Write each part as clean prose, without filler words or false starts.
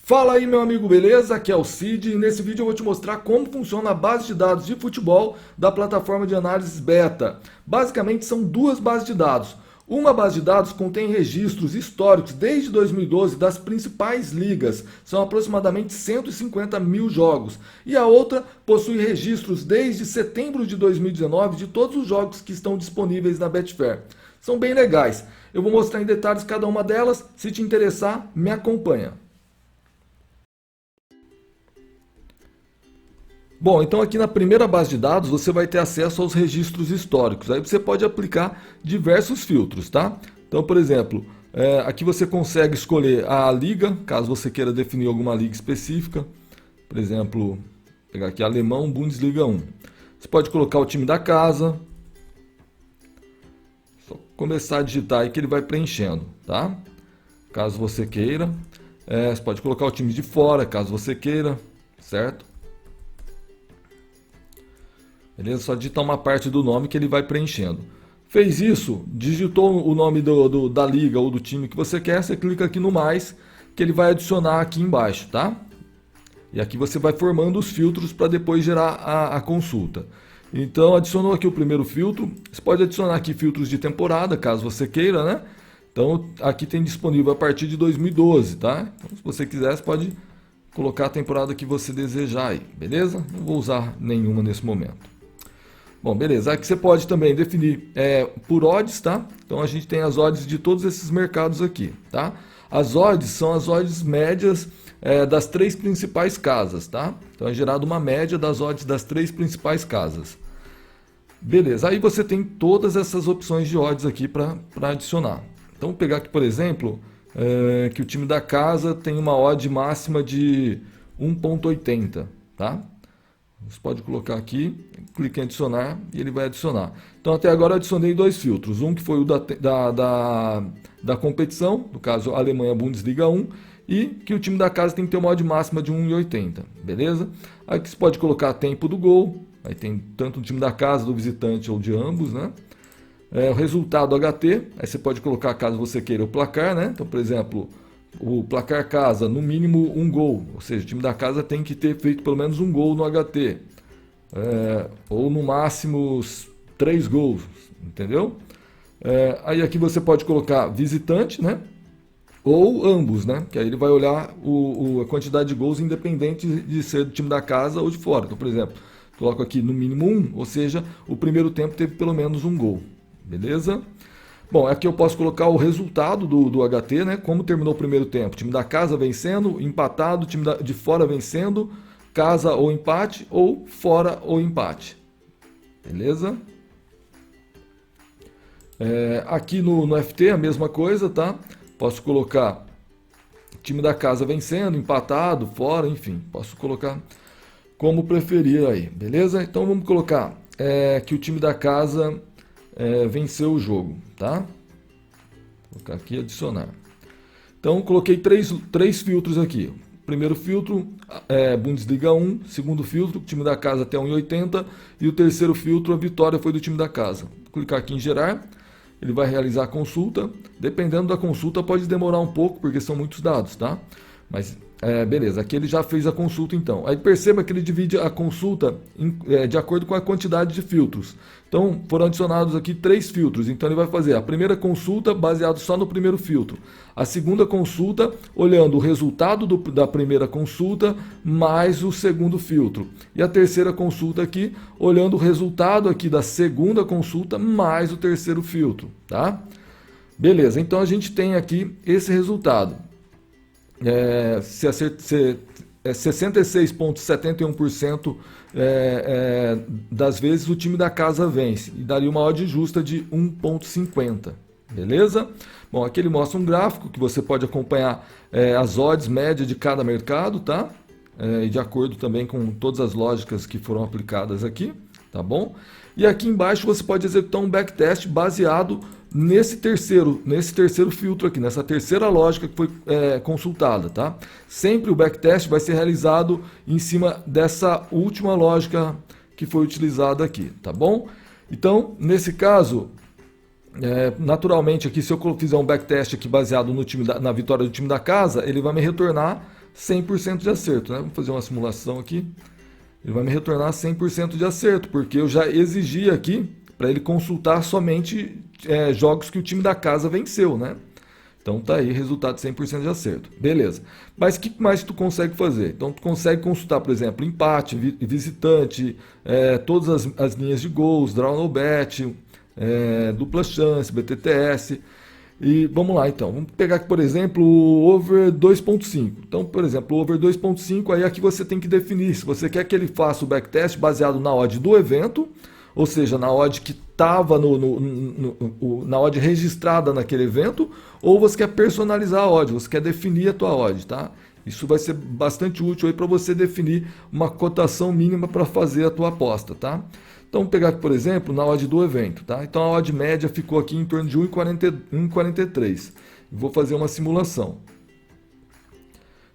Fala aí, meu amigo, beleza? Aqui é o Cid e nesse vídeo eu vou te mostrar como funciona a base de dados de futebol da plataforma de análises Beta. Basicamente são duas bases de dados. Uma base de dados contém registros históricos desde 2012 das principais ligas, são aproximadamente 150 mil jogos. E a outra possui registros desde setembro de 2019 de todos os jogos que estão disponíveis na Betfair. São bem legais. Eu vou mostrar em detalhes cada uma delas. Se te interessar, me acompanha. Bom, então aqui na primeira base de dados você vai ter acesso aos registros históricos. Aí você pode aplicar diversos filtros, tá? Então, por exemplo, aqui você consegue escolher a liga, caso você queira definir alguma liga específica. Por exemplo, vou pegar aqui Alemão, Bundesliga 1. Você pode colocar o time da casa. Só começar a digitar aí que ele vai preenchendo, tá? Caso você queira. Você pode colocar o time de fora, caso você queira, certo? Beleza? Só digitar uma parte do nome que ele vai preenchendo. Fez isso, digitou o nome da liga ou do time que você quer, você clica aqui no mais, que ele vai adicionar aqui embaixo, tá? E aqui você vai formando os filtros para depois gerar a consulta. Então, adicionou aqui o primeiro filtro. Você pode adicionar aqui filtros de temporada, caso você queira, né? Então, aqui tem disponível a partir de 2012, tá? Então, se você quiser, você pode colocar a temporada que você desejar aí, beleza? Não vou usar nenhuma nesse momento. Bom, beleza. Aqui você pode também definir por odds, tá? Então a gente tem as odds de todos esses mercados aqui, tá? As odds são as odds médias das três principais casas, tá? Então é gerada uma média das odds das três principais casas. Beleza. Aí você tem todas essas opções de odds aqui para adicionar. Então vou pegar aqui, por exemplo, que o time da casa tem uma odd máxima de 1,80, tá? Você pode colocar aqui, clique em adicionar e ele vai adicionar. Então até agora eu adicionei dois filtros. Um que foi o da competição, no caso Alemanha Bundesliga 1, e que o time da casa tem que ter uma odd máxima de 1,80, beleza? Aqui você pode colocar tempo do gol, aí tem tanto o time da casa, do visitante ou de ambos, né? O resultado HT, aí você pode colocar caso você queira o placar, né? Então, por exemplo, o placar casa, no mínimo um gol, ou seja, o time da casa tem que ter feito pelo menos um gol no HT, ou no máximo 3 gols, entendeu? Aí aqui você pode colocar visitante, né? Ou ambos, né? Que aí ele vai olhar a quantidade de gols independente de ser do time da casa ou de fora. Então, por exemplo, coloco aqui no mínimo 1, ou seja, o primeiro tempo teve pelo menos um gol, beleza? Bom, aqui eu posso colocar o resultado do HT, né? Como terminou o primeiro tempo. Time da casa vencendo, empatado, time de fora vencendo, casa ou empate, ou fora ou empate. Beleza? Aqui no FT a mesma coisa, tá? Posso colocar time da casa vencendo, empatado, fora, enfim. Posso colocar como preferir aí, beleza? Então vamos colocar que o time da casa venceu o jogo, tá? Vou colocar aqui adicionar. Então coloquei três filtros aqui. Primeiro filtro, Bundesliga 1. Segundo filtro, time da casa até 1,80. E o terceiro filtro, a vitória foi do time da casa. Vou clicar aqui em gerar. Ele vai realizar a consulta. Dependendo da consulta pode demorar um pouco, porque são muitos dados, tá? Mas beleza, aqui ele já fez a consulta então. Aí perceba que ele divide a consulta de acordo com a quantidade de filtros. Então foram adicionados aqui 3 filtros. Então ele vai fazer a primeira consulta baseado só no primeiro filtro. A segunda consulta olhando o resultado da primeira consulta mais o segundo filtro. E a terceira consulta aqui olhando o resultado aqui da segunda consulta mais o terceiro filtro, tá? Beleza, então a gente tem aqui esse resultado. 66,71% das vezes o time da casa vence e daria uma odd justa de 1,50, beleza? Bom, aqui ele mostra um gráfico que você pode acompanhar as odds médias de cada mercado, tá? E de acordo também com todas as lógicas que foram aplicadas aqui, tá bom? E aqui embaixo você pode executar um backtest baseado nesse terceiro filtro aqui, nessa terceira lógica que foi consultada, tá? Sempre o backtest vai ser realizado em cima dessa última lógica que foi utilizada aqui, tá bom? Então, nesse caso, naturalmente aqui, se eu fizer um backtest aqui baseado no time na vitória do time da casa, ele vai me retornar 100% de acerto, né? Vamos fazer uma simulação aqui. Ele vai me retornar 100% de acerto, porque eu já exigi aqui para ele consultar somente jogos que o time da casa venceu, né? Então tá aí, resultado 100% de acerto. Beleza. Mas o que mais tu consegue fazer? Então tu consegue consultar, por exemplo, empate, visitante, todas as linhas de gols, draw no bet, dupla chance, BTTS. E vamos lá então, vamos pegar aqui, por exemplo, o over 2.5. Então, por exemplo, o over 2.5, aí aqui você tem que definir se você quer que ele faça o backtest baseado na odd do evento, ou seja, na odd que estava na odd registrada naquele evento, ou você quer personalizar a odd, você quer definir a tua odd, tá? Isso vai ser bastante útil aí para você definir uma cotação mínima para fazer a tua aposta, tá? Então, vamos pegar aqui, por exemplo, na odd do evento, tá? Então, a odd média ficou aqui em torno de 1,43. Vou fazer uma simulação.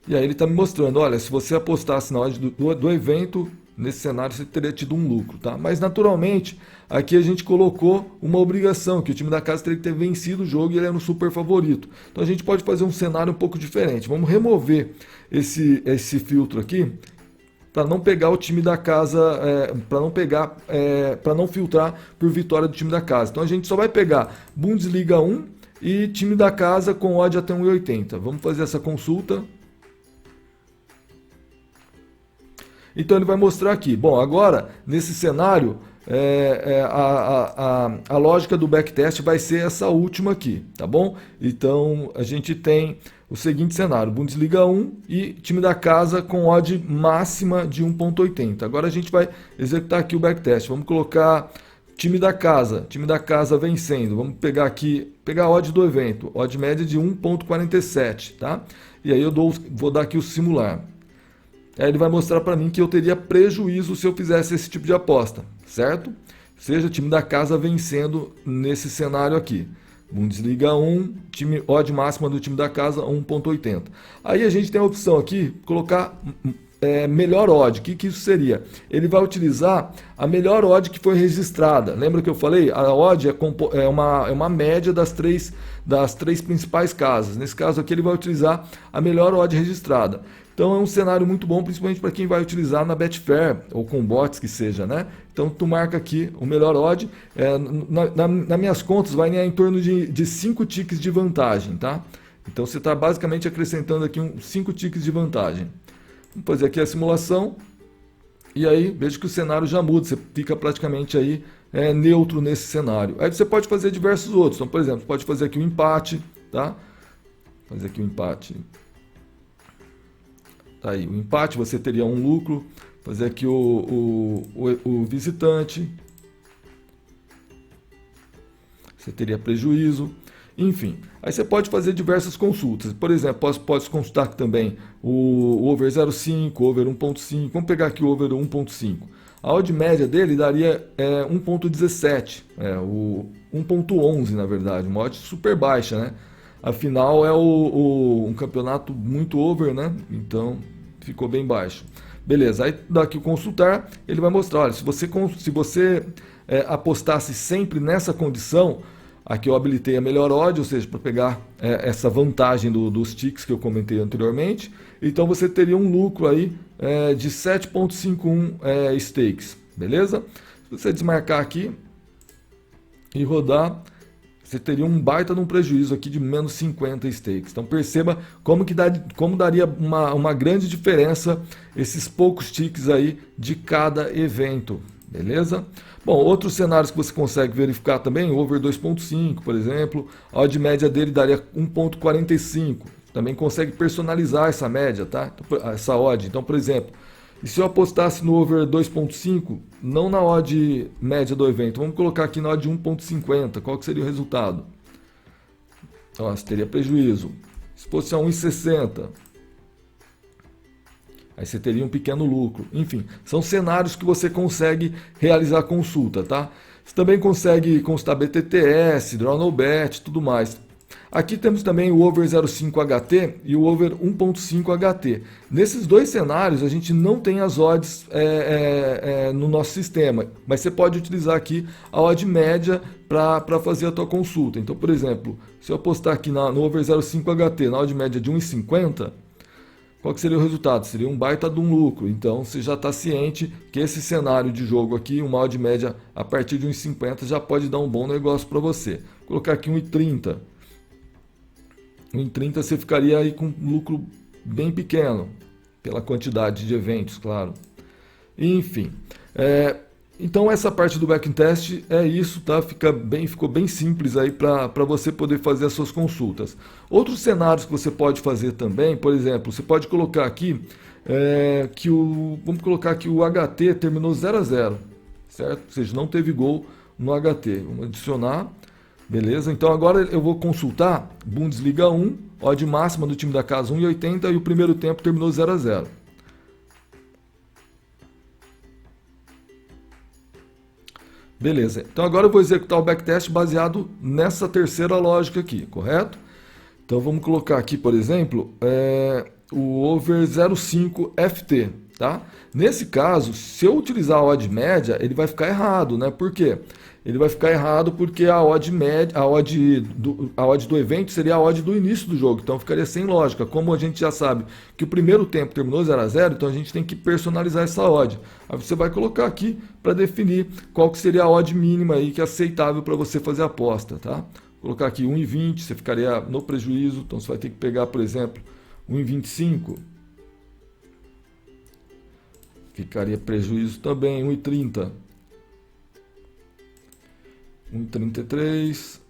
E aí ele está me mostrando, olha, se você apostasse na odd do evento, nesse cenário você teria tido um lucro, tá? Mas, naturalmente, aqui a gente colocou uma obrigação, que o time da casa teria que ter vencido o jogo e ele era um super favorito. Então, a gente pode fazer um cenário um pouco diferente. Vamos remover esse filtro aqui, para não pegar o time da casa, para não filtrar por vitória do time da casa. Então a gente só vai pegar Bundesliga 1 e time da casa com odd até 1,80. Vamos fazer essa consulta. Então ele vai mostrar aqui. Bom, agora nesse cenário a lógica do backtest vai ser essa última aqui, tá bom? Então a gente tem o seguinte cenário, Bundesliga 1 e time da casa com odd máxima de 1,80. Agora a gente vai executar aqui o backtest. Vamos colocar time da casa vencendo. Vamos pegar a odd do evento, odd média de 1,47, tá? E aí eu vou dar aqui o simular. Aí ele vai mostrar para mim que eu teria prejuízo se eu fizesse esse tipo de aposta, certo? Seja time da casa vencendo nesse cenário aqui. Bundesliga 1, odd máxima do time da casa 1,80. Aí a gente tem a opção aqui, colocar melhor odd. O que isso seria? Ele vai utilizar a melhor odd que foi registrada. Lembra que eu falei? A odd é uma média das três principais casas. Nesse caso aqui ele vai utilizar a melhor odd registrada. Então é um cenário muito bom, principalmente para quem vai utilizar na Betfair ou com bots que seja, né? Então tu marca aqui o melhor odd. Nas minhas contas vai em torno de 5 ticks de vantagem, tá? Então você está basicamente acrescentando aqui 5 ticks de vantagem. Vamos fazer aqui a simulação. E aí veja que o cenário já muda, você fica praticamente aí neutro nesse cenário. Aí você pode fazer diversos outros. Então, por exemplo, você pode fazer aqui o empate, tá? Fazer aqui o empate. Tá aí, o empate você teria um lucro, fazer aqui o visitante, você teria prejuízo, enfim. Aí você pode fazer diversas consultas, por exemplo, pode consultar também o over 0,5, over 1,5, vamos pegar aqui o over 1,5. A odd média dele daria 1,17, o 1,11 na verdade, uma odd super baixa, né? Afinal é um campeonato muito over, né? Então ficou bem baixo. Beleza, aí daqui o consultar, ele vai mostrar, olha, se você apostasse sempre nessa condição, aqui eu habilitei a melhor odd, ou seja, para pegar essa vantagem dos ticks que eu comentei anteriormente, então você teria um lucro aí de 7,51 stakes, beleza? Se você desmarcar aqui e rodar, você teria um baita de um prejuízo aqui de menos 50 stakes. Então perceba como daria uma grande diferença esses poucos ticks aí de cada evento, beleza? Bom, outros cenários que você consegue verificar também, o over 2.5, por exemplo, a odd média dele daria 1.45. Também consegue personalizar essa média, tá? Essa odd. Então, por exemplo, e se eu apostasse no over 2.5, não na odd média do evento, vamos colocar aqui na odd 1.50, qual que seria o resultado? Então, você teria prejuízo. Se fosse a 1.60, aí você teria um pequeno lucro. Enfim, são cenários que você consegue realizar consulta, tá? Você também consegue consultar BTTS, Draw No Bet, tudo mais. Aqui temos também o over 0,5 HT e o over 1.5 HT. Nesses dois cenários a gente não tem as odds no nosso sistema, mas você pode utilizar aqui a odd média para fazer a tua consulta. Então, por exemplo, se eu apostar aqui no over 0,5 HT na odd média de 1,50, qual que seria o resultado? Seria um baita de um lucro. Então você já está ciente que esse cenário de jogo aqui, uma odd média a partir de 1,50 já pode dar um bom negócio para você. Vou colocar aqui 1,30. 1,30 você ficaria aí com um lucro bem pequeno, pela quantidade de eventos, claro. Enfim, então essa parte do backtest é isso, tá? Ficou bem simples aí para você poder fazer as suas consultas. Outros cenários que você pode fazer também, por exemplo, você pode colocar aqui vamos colocar que o HT terminou 0 a 0, certo? Ou seja, não teve gol no HT. Vamos adicionar, beleza? Então agora eu vou consultar Bundesliga 1, odd máxima do time da casa 1,80 e o primeiro tempo terminou 0 a 0. Beleza, então agora eu vou executar o backtest baseado nessa terceira lógica aqui, correto? Então vamos colocar aqui, por exemplo, o over 0,5 FT, tá? Nesse caso, se eu utilizar a odd média, ele vai ficar errado, né? Por quê? Ele vai ficar errado porque a odd média, a odd do evento seria a odd do início do jogo, então ficaria sem lógica. Como a gente já sabe que o primeiro tempo terminou 0 a 0, então a gente tem que personalizar essa odd. Aí você vai colocar aqui para definir qual que seria a odd mínima aí que é aceitável para você fazer a aposta, tá? Vou colocar aqui 1,20, você ficaria no prejuízo, então você vai ter que pegar, por exemplo, 1,25. Ficaria prejuízo também, 1,30. 1,33.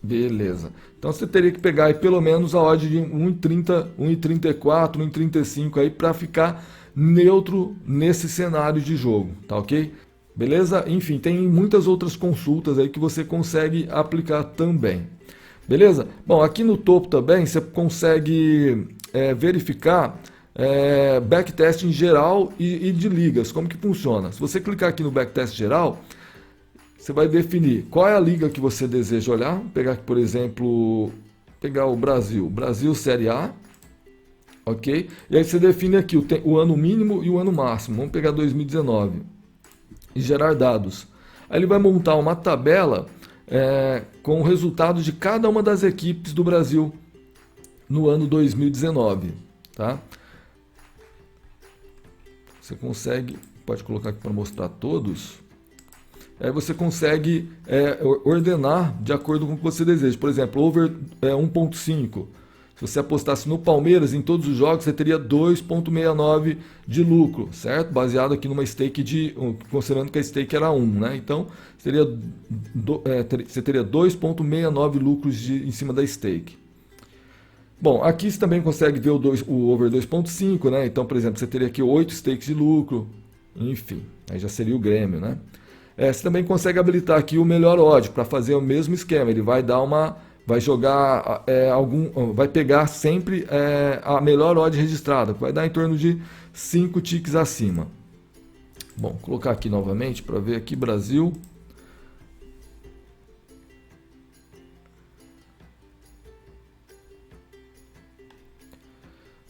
Beleza. Então você teria que pegar aí pelo menos a odd de 1,30, 1,34, 1,35 aí para ficar neutro nesse cenário de jogo, tá ok? Beleza? Enfim, tem muitas outras consultas aí que você consegue aplicar também. Beleza? Bom, aqui no topo também você consegue verificar backtest em geral e de ligas. Como que funciona? Se você clicar aqui no backtest geral, você vai definir qual é a liga que você deseja olhar. Vou pegar aqui, por exemplo, pegar o Brasil, Brasil Série A, ok? E aí você define aqui o ano mínimo e o ano máximo. Vamos pegar 2019 e gerar dados. Aí ele vai montar uma tabela com o resultado de cada uma das equipes do Brasil no ano 2019, tá? Você consegue, pode colocar aqui para mostrar todos. Aí você consegue ordenar de acordo com o que você deseja. Por exemplo, over 1,5. Se você apostasse no Palmeiras em todos os jogos, você teria 2,69 de lucro, certo? Baseado aqui numa stake considerando que a stake era 1, né? Então, você teria 2,69 lucros em cima da stake. Bom, aqui você também consegue ver o over 2,5, né? Então, por exemplo, você teria aqui 8 stakes de lucro, enfim, aí já seria o Grêmio, né? Você também consegue habilitar aqui o melhor odd para fazer o mesmo esquema. Ele vai dar vai jogar vai pegar sempre a melhor odd registrada, que vai dar em torno de 5 ticks acima. Bom, vou colocar aqui novamente para ver aqui Brasil.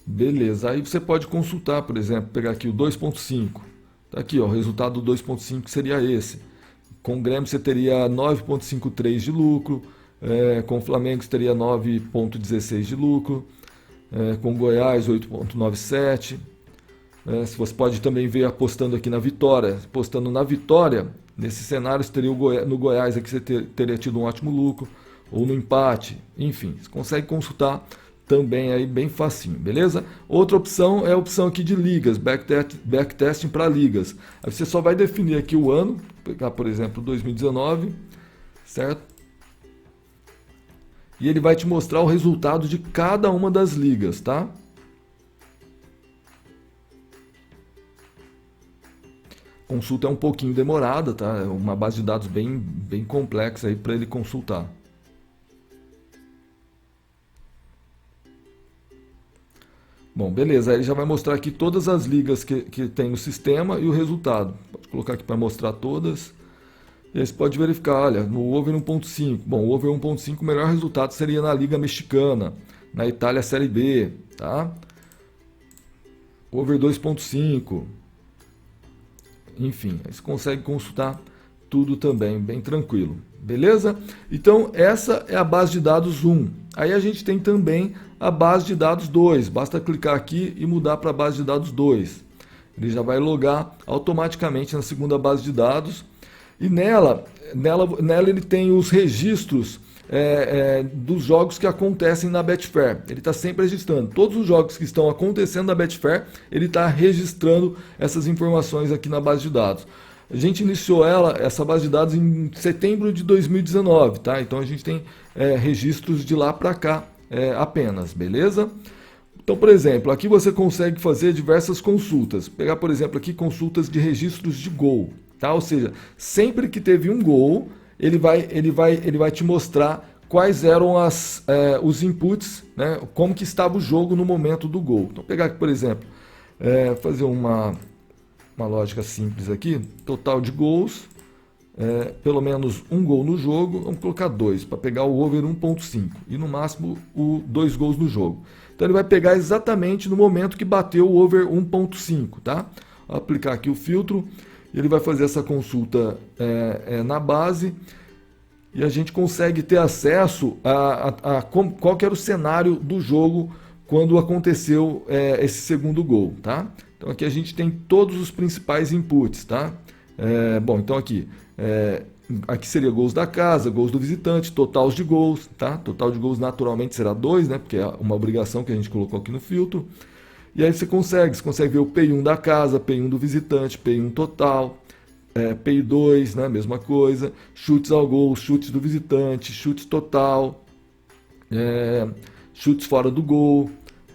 Beleza, aí você pode consultar, por exemplo, pegar aqui o 2,5. Tá aqui, ó, o resultado do 2,5 seria esse. Com o Grêmio você teria 9,53 de lucro, com o Flamengo você teria 9,16 de lucro, com o Goiás 8,97. Se você pode também ver apostando aqui na vitória. Apostando na vitória, nesse cenário você teria no Goiás aqui você teria tido um ótimo lucro, ou no empate, enfim, você consegue consultar também aí bem facinho, beleza? Outra opção é a opção aqui de ligas, backtesting para ligas. Aí você só vai definir aqui o ano, pegar por exemplo 2019, certo? E ele vai te mostrar o resultado de cada uma das ligas, tá? Consulta é um pouquinho demorada, tá? É uma base de dados bem complexa aí para ele consultar. Bom, beleza, aí ele já vai mostrar aqui todas as ligas que tem no sistema e o resultado. Pode colocar aqui para mostrar todas. E aí você pode verificar, olha, no over 1.5. Bom, o over 1.5 o melhor resultado seria na Liga Mexicana, na Itália Série B, tá? Over 2.5. Enfim, aí você consegue consultar tudo também, bem tranquilo. beleza? Então essa é a base de dados 1. Aí a gente tem também a base de dados 2, basta clicar aqui e mudar para a base de dados 2. Ele já vai logar automaticamente na segunda base de dados e nela ele tem os registros dos jogos que acontecem na Betfair. Ele está sempre registrando. Todos os jogos que estão acontecendo na Betfair, ele está registrando essas informações aqui na base de dados. A gente iniciou essa base de dados em setembro de 2019, tá? Então a gente tem registros de lá para cá apenas, beleza? Então, por exemplo, aqui você consegue fazer diversas consultas. Pegar, por exemplo, aqui consultas de registros de gol, tá? Ou seja, sempre que teve um gol, ele vai te mostrar quais eram os inputs, né? Como que estava o jogo no momento do gol. Então, pegar aqui, por exemplo, fazer uma lógica simples aqui, total de gols, pelo menos um gol no jogo, vamos colocar 2, para pegar o over 1.5 e no máximo 2 gols no jogo. Então ele vai pegar exatamente no momento que bateu o over 1.5, tá? Vou aplicar aqui o filtro, ele vai fazer essa consulta na base e a gente consegue ter acesso a qual que era o cenário do jogo quando aconteceu esse segundo gol, tá? Então aqui a gente tem todos os principais inputs, tá? Bom, então aqui seria gols da casa, gols do visitante, totais de gols, tá? Total de gols naturalmente será 2, né? Porque é uma obrigação que a gente colocou aqui no filtro. E aí você consegue ver o PI1 da casa, PI1 do visitante, PI1 total, PI2, né? Mesma coisa, chutes ao gol, chutes do visitante, chutes total, chutes fora do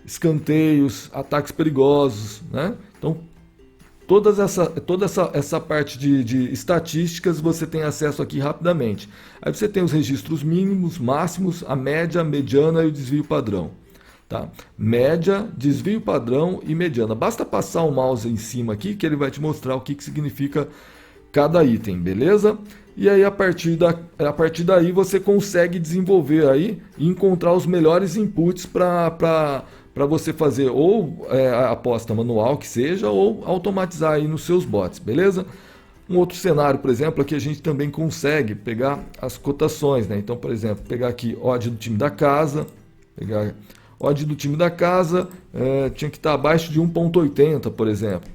escanteios, ataques perigosos, né? Então, toda essa parte de estatísticas você tem acesso aqui rapidamente. Aí você tem os registros mínimos, máximos, a média, a mediana e o desvio padrão. Tá? Média, desvio padrão e mediana. Basta passar o mouse em cima aqui que ele vai te mostrar o que significa cada item, beleza? E aí a partir daí você consegue desenvolver aí e encontrar os melhores inputs para você fazer ou a aposta manual que seja ou automatizar aí nos seus bots, beleza? Um outro cenário, por exemplo, aqui a gente também consegue pegar as cotações, né? Então, por exemplo, pegar aqui odd do time da casa, pegar odd do time da casa, tinha que estar abaixo de 1.80, por exemplo.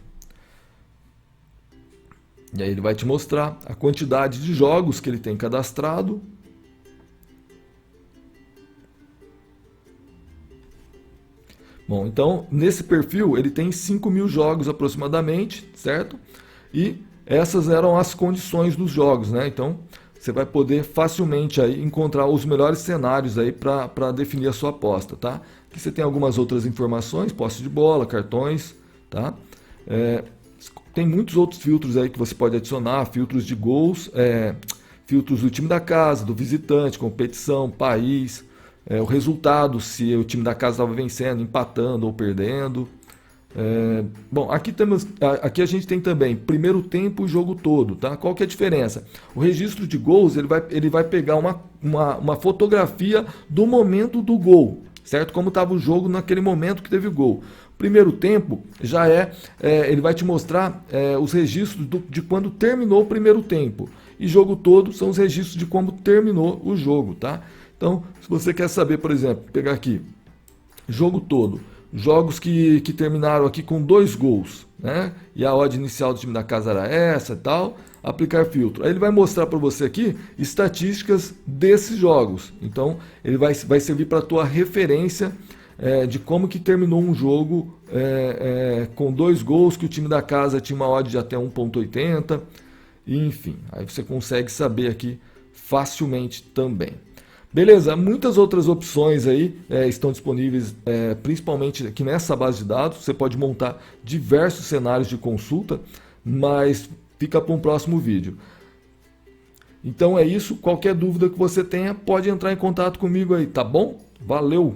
E aí ele vai te mostrar a quantidade de jogos que ele tem cadastrado. Bom, então nesse perfil ele tem 5.000 jogos aproximadamente, certo? E essas eram as condições dos jogos, né? Então você vai poder facilmente aí encontrar os melhores cenários aí para definir a sua aposta, tá? Aqui você tem algumas outras informações, posse de bola, cartões, tá? Tem muitos outros filtros aí que você pode adicionar, filtros de gols, filtros do time da casa, do visitante, competição, país, o resultado, se o time da casa estava vencendo, empatando ou perdendo. Bom, aqui a gente tem também primeiro tempo e jogo todo, tá? Qual que é a diferença? O registro de gols ele vai pegar uma fotografia do momento do gol, certo? Como estava o jogo naquele momento que teve o gol. Primeiro tempo já ele vai te mostrar os registros de quando terminou o primeiro tempo. E jogo todo são os registros de como terminou o jogo, tá? Então, se você quer saber, por exemplo, pegar aqui, jogo todo, jogos que terminaram aqui com 2 gols, né? E a odd inicial do time da casa era essa e tal, aplicar filtro. Aí ele vai mostrar para você aqui estatísticas desses jogos. Então, ele vai servir para a tua referência de como que terminou um jogo com 2 gols, que o time da casa tinha uma odd de até 1.80, enfim, aí você consegue saber aqui facilmente também. Beleza, muitas outras opções aí estão disponíveis, principalmente aqui nessa base de dados. Você pode montar diversos cenários de consulta, mas fica para um próximo vídeo. Então é isso, qualquer dúvida que você tenha, pode entrar em contato comigo aí, tá bom? Valeu!